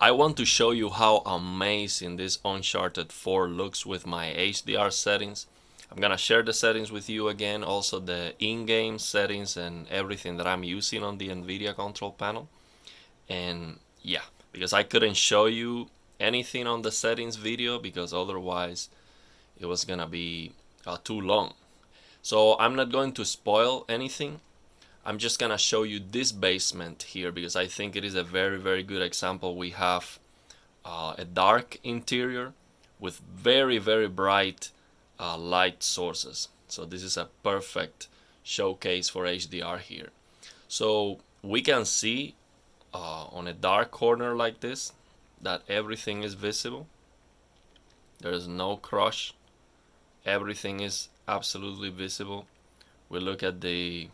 I want to show you how amazing this Uncharted 4 looks with my HDR settings. I'm gonna share the settings with you again, also the in-game settings and everything that I'm using on the NVIDIA control panel. And yeah, because I couldn't show you anything on the settings video because otherwise it was gonna be too long. So I'm not going to spoil anything. I'm just gonna show you this basement here because I think it is a very good example. We have a dark interior with very bright light sources. So this is a perfect showcase for HDR here. So we can see on a dark corner like this that everything is visible. There is no crush. Everything is absolutely visible. We look at the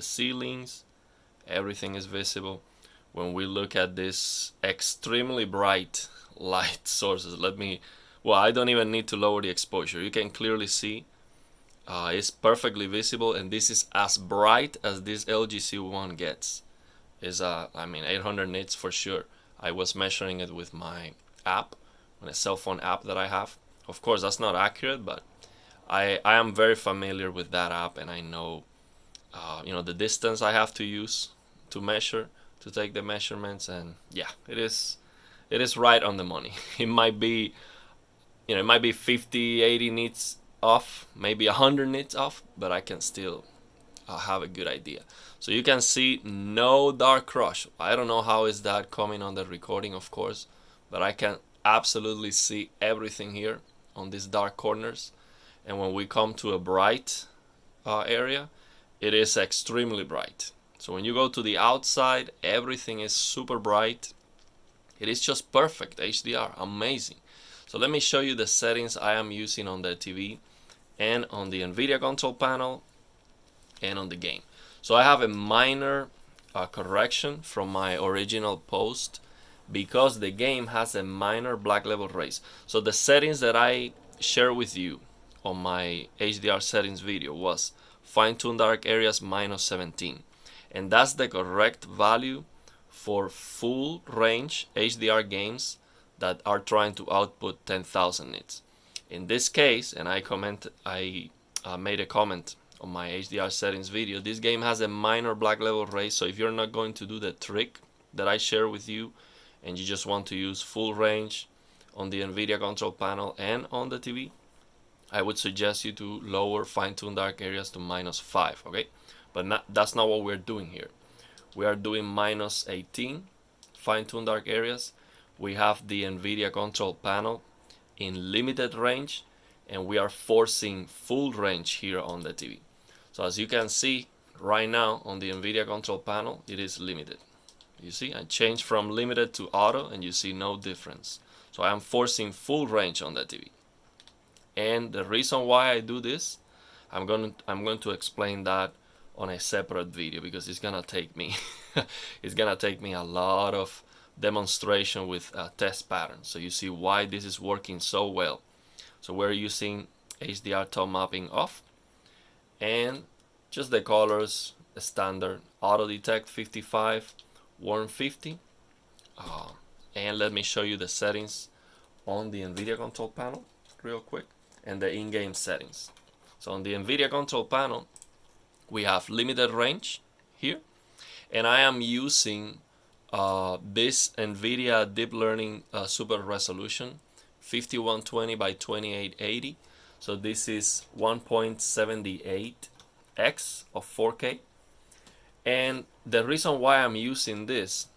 ceilings, everything is visible. When we look at this extremely bright light sources, I don't even need to lower the exposure. You can clearly see it's perfectly visible, and this is as bright as this LGC one gets. Is 800 nits for sure. I was measuring it with my app, on a cell phone app that I have. Of course, that's not accurate, but I am very familiar with that app, and I know the distance I have to use to measure, to take the measurements, and yeah, it is right on the money. It might be 50, 80 nits off, maybe 100 nits off, but I can still have a good idea. So you can see no dark crush. I don't know how is that coming on the recording, of course, but I can absolutely see everything here on these dark corners. And when we come to a bright area, it is extremely bright. So when you go to the outside, everything is super bright. It is just perfect HDR, amazing. So let me show you the settings I am using on the TV and on the NVIDIA control panel and on the game. So I have a minor correction from my original post because the game has a minor black level raise. So the settings that I share with you on my HDR settings video was fine-tune dark areas -17, and that's the correct value for full range HDR games that are trying to output 10,000 nits. In this case, and I made a comment on my HDR settings video, this game has a minor black level raise. So if you're not going to do the trick that I share with you and you just want to use full range on the NVIDIA control panel and on the TV, I would suggest you to lower fine-tune dark areas to -5, okay? But that's not what we're doing here. We are doing -18 fine-tune dark areas. We have the NVIDIA control panel in limited range, and we are forcing full range here on the TV. So as you can see right now on the NVIDIA control panel, it is limited. You see, I changed from limited to auto, and you see no difference. So I am forcing full range on the TV. And the reason why I do this, I'm going to explain that on a separate video because it's gonna take me a lot of demonstration with test patterns, so you see why this is working so well. So we're using HDR tone mapping off, and just the colors standard auto detect 55, warm 50, and let me show you the settings on the NVIDIA control panel real quick, and the in-game settings. So on the NVIDIA control panel, we have limited range here, and I am using this NVIDIA Deep Learning Super Resolution 5120 by 2880. So this is 1.78x of 4K. And the reason why I'm using this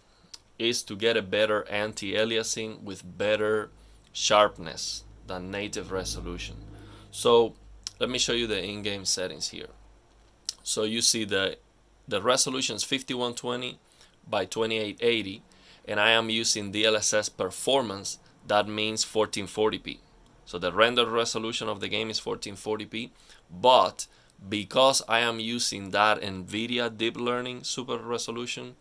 is to get a better anti-aliasing with better sharpness than native resolution. So let me show you the in-game settings here. So you see the resolution is 5120 by 2880, and I am using DLSS performance. That means 1440p. So the rendered resolution of the game is 1440p, but because I am using that NVIDIA Deep Learning Super Resolution,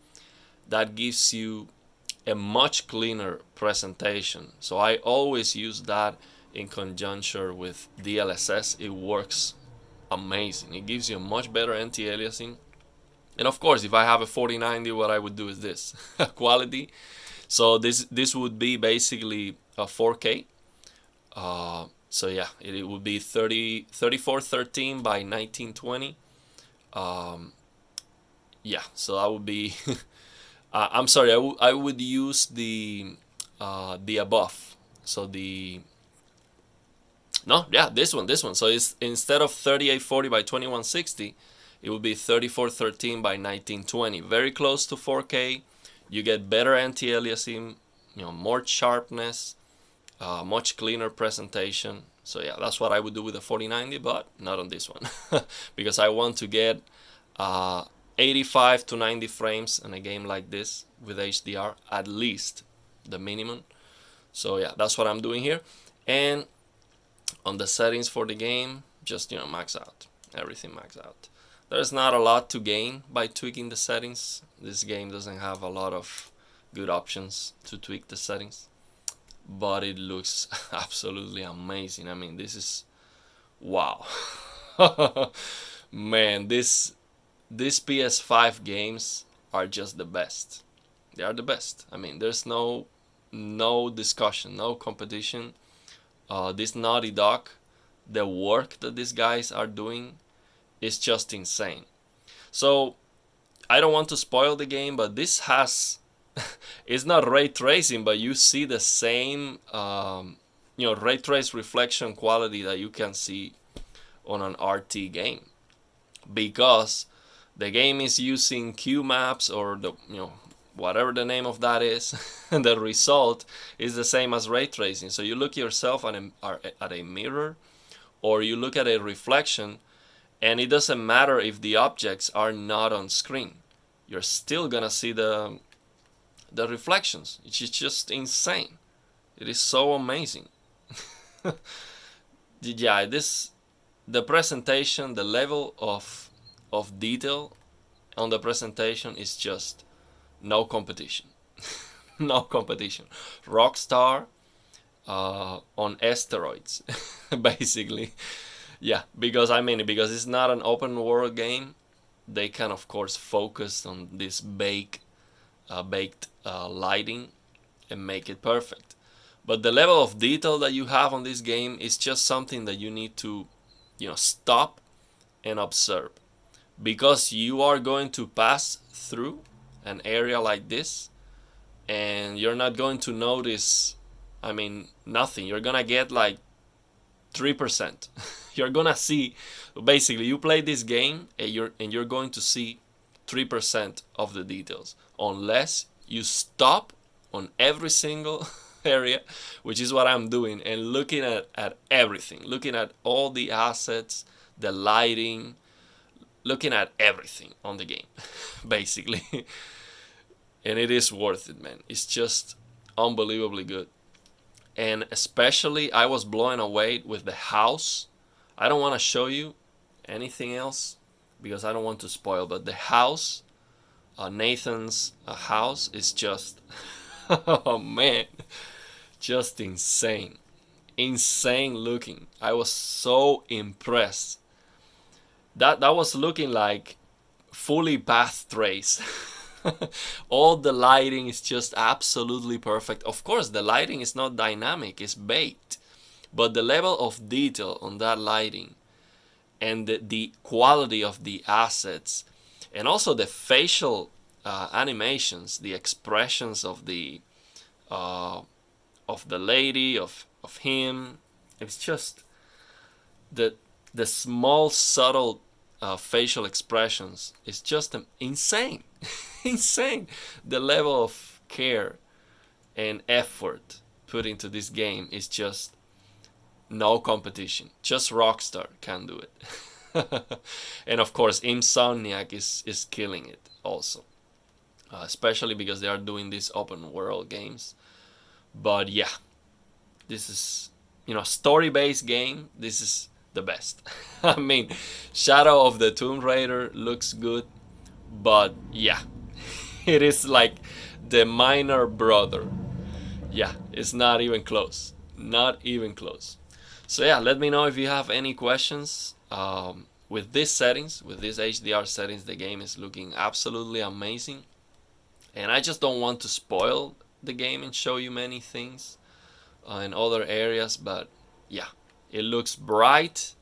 that gives you a much cleaner presentation. So I always use that in conjunction with DLSS. It works amazing. It gives you a much better anti-aliasing. And of course, if I have a 4090, what I would do is this quality So this would be basically a 4K. So yeah, it would be 3413 by 1920. Yeah, so that would be. I'm sorry, I would use the above. So the no, yeah, this one. So it's instead of 3840 by 2160, it would be 3413 by 1920. Very close to 4K. You get better anti-aliasing, more sharpness, much cleaner presentation. So yeah, that's what I would do with the 4090, but not on this one because I want to get 85 to 90 frames in a game like this with HDR, at least the minimum. So yeah, that's what I'm doing here. And on the settings for the game, just max out, everything max out. There's not a lot to gain by tweaking the settings. This game doesn't have a lot of good options to tweak the settings, but it looks absolutely amazing. I mean, this is wow. Man, these PS5 games are just the best. They are the best. I mean, there's no discussion, no competition. This Naughty Dog, the work that these guys are doing is just insane. So I don't want to spoil the game, but this has it's not ray tracing, but you see the same ray trace reflection quality that you can see on an RT game, because the game is using Q maps, or the whatever the name of that is, and the result is the same as ray tracing. So you look yourself at a mirror, or you look at a reflection, and it doesn't matter if the objects are not on screen. You're still gonna see the reflections. It's just insane. It is so amazing. Yeah, the presentation, the level of detail on the presentation is just no competition. No competition. Rockstar on steroids, basically. Yeah, because it's not an open world game, they can of course focus on this baked lighting and make it perfect. But the level of detail that you have on this game is just something that you need to, stop and observe, because you are going to pass through an area like this, and you're not going to notice, nothing. You're gonna get like 3%. You're gonna see, basically, you play this game and you're going to see 3% of the details, unless you stop on every single area, which is what I'm doing, and looking at everything, looking at all the assets, the lighting, looking at everything on the game, basically. And it is worth it, man. It's just unbelievably good. And especially, I was blown away with the house. I don't want to show you anything else because I don't want to spoil, but the house, Nathan's house, is just oh man, just insane looking. I was so impressed. That was looking like fully path trace. All the lighting is just absolutely perfect. Of course, the lighting is not dynamic, it's baked, but the level of detail on that lighting, and the quality of the assets, and also the facial animations, the expressions of the lady, of him, it's just the small subtle facial expressions is just insane. Insane. The level of care and effort put into this game is just no competition. Just Rockstar can do it. And of course, Insomniac is killing it also, especially because they are doing these open world games. But yeah, this is, story-based game. This is the best. Shadow of the Tomb Raider looks good, but yeah, it is like the minor brother. Yeah, it's not even close. Not even close. So yeah, let me know if you have any questions. With these settings, with these HDR settings, the game is looking absolutely amazing. And I just don't want to spoil the game and show you many things in other areas, but yeah, it looks bright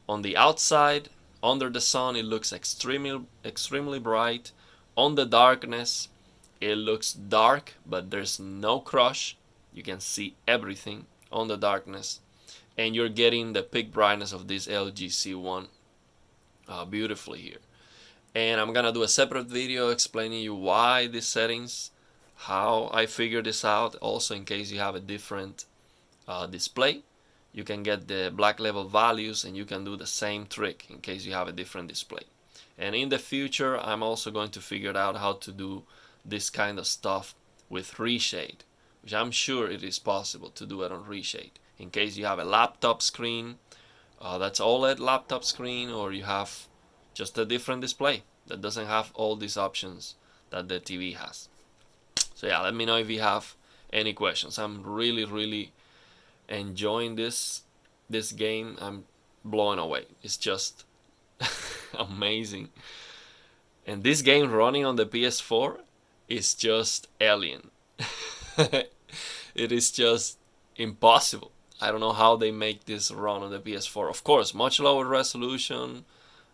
on the outside. Under the sun, it looks extremely bright. On the darkness, it looks dark, but there's no crush. You can see everything on the darkness, and you're getting the peak brightness of this LG C1 beautifully here. And I'm gonna do a separate video explaining you why these settings, how I figured this out. Also, in case you have a different display, you can get the black level values and you can do the same trick in case you have a different display. And in the future, I'm also going to figure out how to do this kind of stuff with reshade, which I'm sure it is possible to do it on reshade. In case you have a laptop screen, that's OLED laptop screen, or you have just a different display that doesn't have all these options that the TV has. So yeah, let me know if you have any questions. I'm really enjoying this game. I'm blown away. It's just amazing. And this game running on the PS4 is just alien. It is just impossible. I don't know how they make this run on the PS4. Of course, much lower resolution.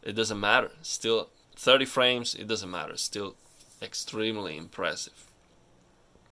It doesn't matter. Still 30 frames, it doesn't matter. Still extremely impressive.